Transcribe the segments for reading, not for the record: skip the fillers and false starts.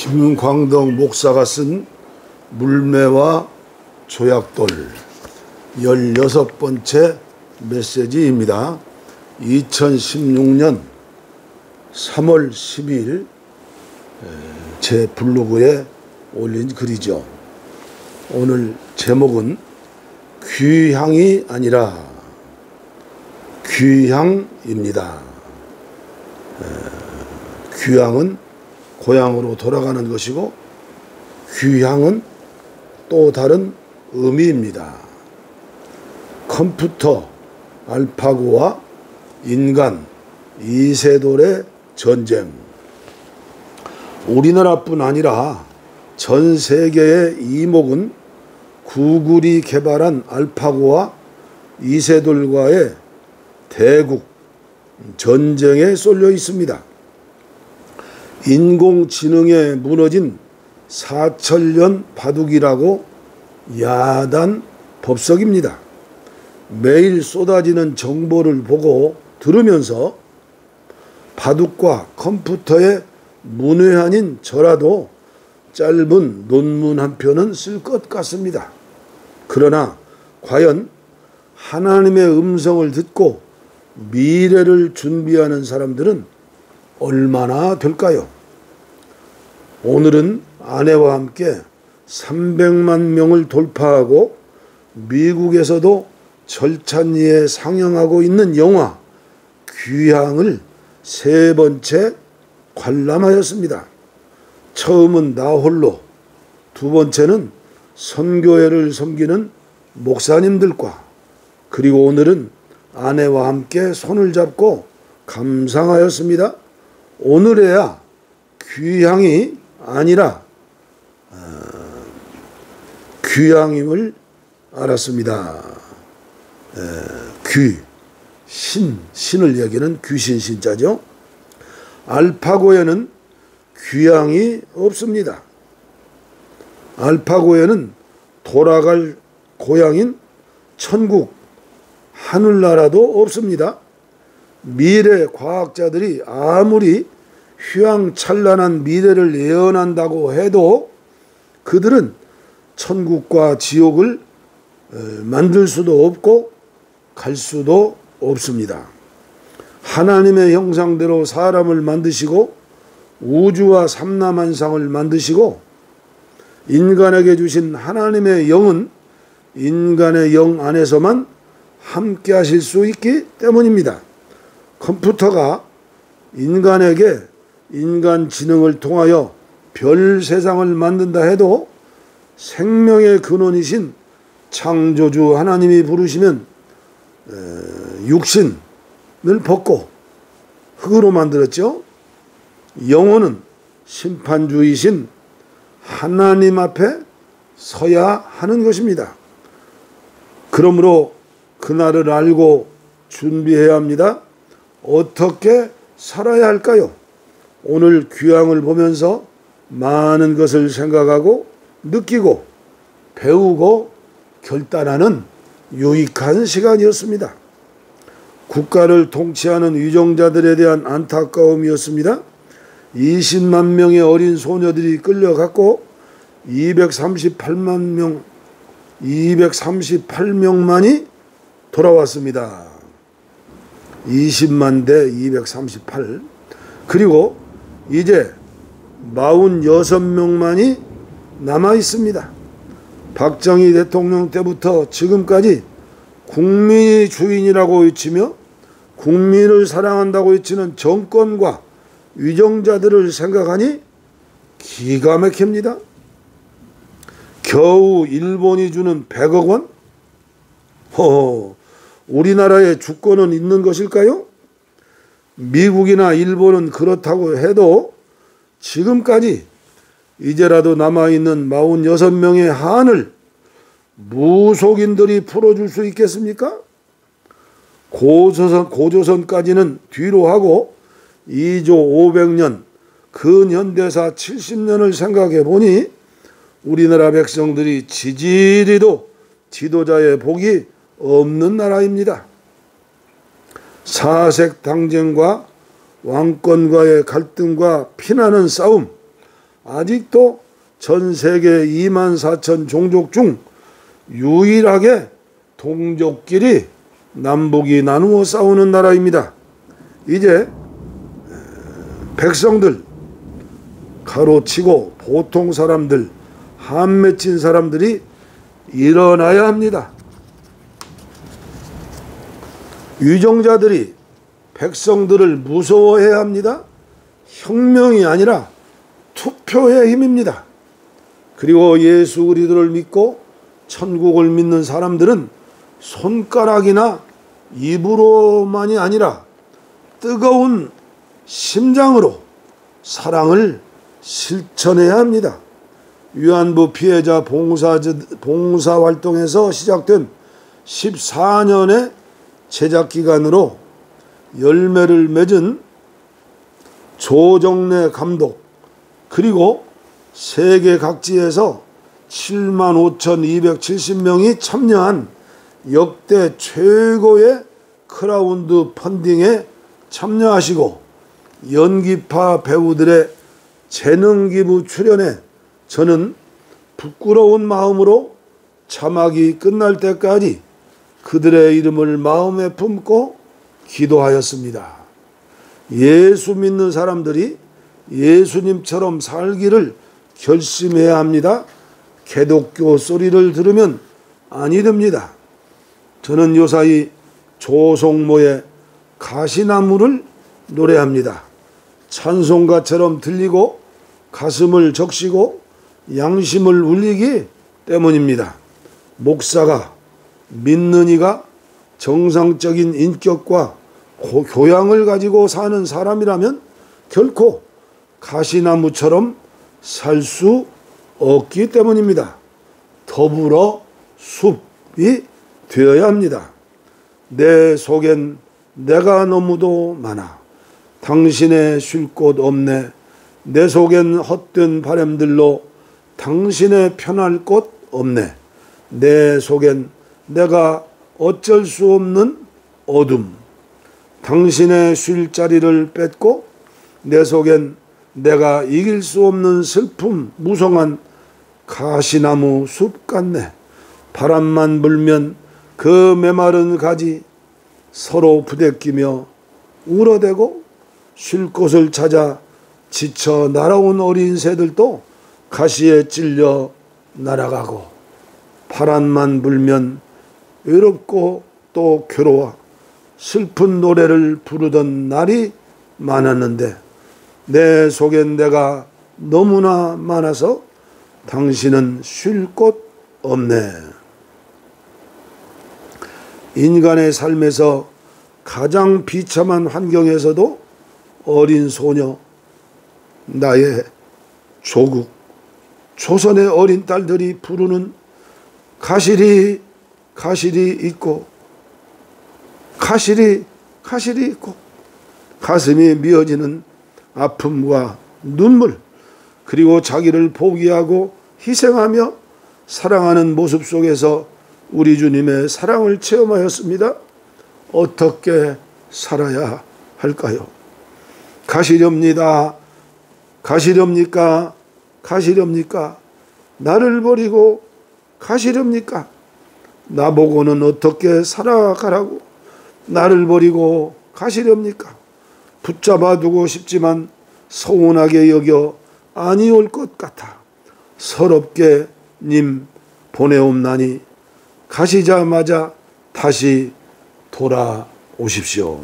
김광덕 목사가 쓴 물매와 조약돌 16번째 메시지입니다. 2016년 3월 12일 제 블로그에 올린 글이죠. 오늘 제목은 귀향이 아니라 귀향입니다. 귀향은 고향으로 돌아가는 것이고 귀향은 또 다른 의미입니다. 컴퓨터 알파고와 인간 이세돌의 전쟁. 우리나라뿐 아니라 전 세계의 이목은 구글이 개발한 알파고와 이세돌과의 대국 전쟁에 쏠려 있습니다. 인공지능에 무너진 사천년 바둑이라고 야단 법석입니다. 매일 쏟아지는 정보를 보고 들으면서 바둑과 컴퓨터의 문외한인 저라도 짧은 논문 한 편은 쓸 것 같습니다. 그러나 과연 하나님의 음성을 듣고 미래를 준비하는 사람들은 얼마나 될까요? 오늘은 아내와 함께 300만 명을 돌파하고 미국에서도 절찬리에 상영하고 있는 영화 귀향을 3번째 관람하였습니다. 처음은 나 홀로, 2번째는 선교회를 섬기는 목사님들과, 그리고 오늘은 아내와 함께 손을 잡고 감상하였습니다. 오늘에야 귀향이 아니라 귀향임을 알았습니다. 신을 얘기하는 귀신 신자죠. 알파고에는 귀향이 없습니다. 알파고에는 돌아갈 고향인 천국 하늘나라도 없습니다. 미래 과학자들이 아무리 휘황찬란한 미래를 예언한다고 해도 그들은 천국과 지옥을 만들 수도 없고 갈 수도 없습니다. 하나님의 형상대로 사람을 만드시고 우주와 삼라만상을 만드시고 인간에게 주신 하나님의 영은 인간의 영 안에서만 함께 하실 수 있기 때문입니다. 컴퓨터가 인간에게 인간지능을 통하여 별 세상을 만든다 해도 생명의 근원이신 창조주 하나님이 부르시면 육신을 벗고 흙으로 만들었죠. 영혼은 심판주이신 하나님 앞에 서야 하는 것입니다. 그러므로 그날을 알고 준비해야 합니다. 어떻게 살아야 할까요? 오늘 귀향을 보면서 많은 것을 생각하고 느끼고 배우고 결단하는 유익한 시간이었습니다. 국가를 통치하는 위정자들에 대한 안타까움이었습니다. 20만 명의 어린 소녀들이 끌려갔고 238명만이 돌아왔습니다. 20만 대 238. 그리고 이제 46명만이 남아 있습니다. 박정희 대통령 때부터 지금까지 국민이 주인이라고 외치며 국민을 사랑한다고 외치는 정권과 위정자들을 생각하니 기가 막힙니다. 겨우 일본이 주는 100억 원? 우리나라에 주권은 있는 것일까요? 미국이나 일본은 그렇다고 해도 지금까지 이제라도 남아있는 46명의 한을 무속인들이 풀어줄 수 있겠습니까? 고조선까지는 뒤로 하고 2조 500년, 근현대사 70년을 생각해 보니 우리나라 백성들이 지지리도 지도자의 복이 없는 나라입니다. 사색 당쟁과 왕권과의 갈등과 피나는 싸움, 아직도 전 세계 24,000 종족 중 유일하게 동족끼리 남북이 나누어 싸우는 나라입니다. 이제 백성들, 가로치고 보통 사람들, 한 맺힌 사람들이 일어나야 합니다. 위정자들이 백성들을 무서워해야 합니다. 혁명이 아니라 투표의 힘입니다. 그리고 예수 그리스도를 믿고 천국을 믿는 사람들은 손가락이나 입으로만이 아니라 뜨거운 심장으로 사랑을 실천해야 합니다. 위안부 피해자 봉사 활동에서 시작된 14년의 제작 기간으로 열매를 맺은 조정래 감독, 그리고 세계 각지에서 75,270명이 참여한 역대 최고의 크라우드 펀딩에 참여하시고 연기파 배우들의 재능 기부 출연에 저는 부끄러운 마음으로 자막이 끝날 때까지 그들의 이름을 마음에 품고 기도하였습니다. 예수 믿는 사람들이 예수님처럼 살기를 결심해야 합니다. 개독교 소리를 들으면 아니 됩니다. 저는 요사이 조성모의 가시나무를 노래합니다. 찬송가처럼 들리고 가슴을 적시고 양심을 울리기 때문입니다. 목사가, 믿는 이가 정상적인 인격과 교양을 가지고 사는 사람이라면 결코 가시나무처럼 살 수 없기 때문입니다. 더불어 숲이 되어야 합니다. 내 속엔 내가 너무도 많아. 당신의 쉴 곳 없네. 내 속엔 헛된 바람들로 당신의 편할 곳 없네. 내 속엔 내가 어쩔 수 없는 어둠. 당신의 쉴 자리를 뺏고 내 속엔 내가 이길 수 없는 슬픔, 무성한 가시나무 숲 같네. 바람만 불면 그 메마른 가지 서로 부대끼며 울어대고 쉴 곳을 찾아 지쳐 날아온 어린 새들도 가시에 찔려 날아가고 바람만 불면 외롭고 또 괴로워 슬픈 노래를 부르던 날이 많았는데 내 속엔 내가 너무나 많아서 당신은 쉴 곳 없네. 인간의 삶에서 가장 비참한 환경에서도 어린 소녀, 나의 조국, 조선의 어린 딸들이 부르는 가시리 있고 가시리 있고 가슴이 미어지는 아픔과 눈물, 그리고 자기를 포기하고 희생하며 사랑하는 모습 속에서 우리 주님의 사랑을 체험하였습니다. 어떻게 살아야 할까요? 가시렵니다. 가시렵니까? 가시렵니까? 나를 버리고 가시렵니까? 나보고는 어떻게 살아가라고 나를 버리고 가시렵니까? 붙잡아 두고 싶지만 서운하게 여겨 아니올 것 같아 서럽게 님 보내옵나니 가시자마자 다시 돌아오십시오.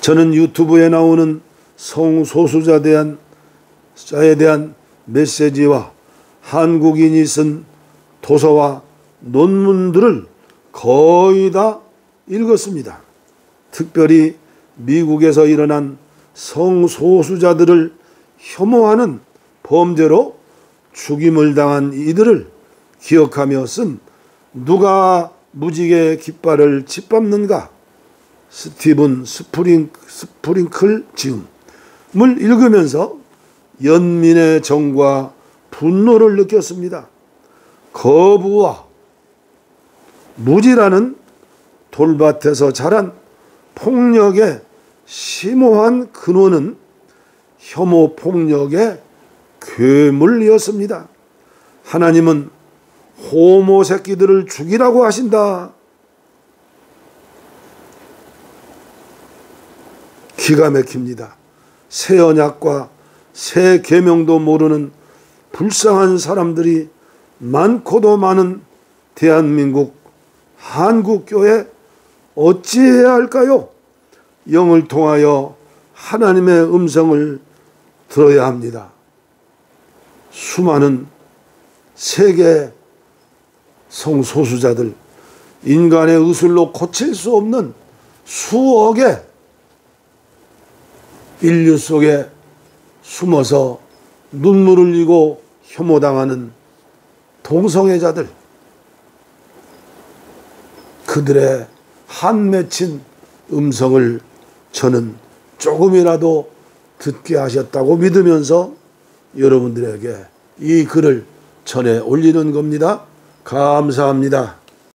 저는 유튜브에 나오는 성소수자에 대한 메시지와 한국인이 쓴 도서와 논문들을 거의 다 읽었습니다. 특별히 미국에서 일어난 성소수자들을 혐오하는 범죄로 죽임을 당한 이들을 기억하며 쓴 누가 무지개 깃발을 짓밟는가 스티븐 스프링클 지음을 읽으면서 연민의 정과 분노를 느꼈습니다. 거부와 무지라는 돌밭에서 자란 폭력의 심오한 근원은 혐오 폭력의 괴물이었습니다. 하나님은 호모 새끼들을 죽이라고 하신다. 기가 막힙니다. 새 언약과 새 계명도 모르는 불쌍한 사람들이 많고도 많은 대한민국 한국교회 어찌해야 할까요? 영을 통하여 하나님의 음성을 들어야 합니다. 수많은 세계 성소수자들, 인간의 의술로 고칠 수 없는 수억의 인류 속에 숨어서 눈물을 흘리고 혐오당하는 동성애자들, 그들의 한 맺힌 음성을 저는 조금이라도 듣게 하셨다고 믿으면서 여러분들에게 이 글을 전해 올리는 겁니다. 감사합니다.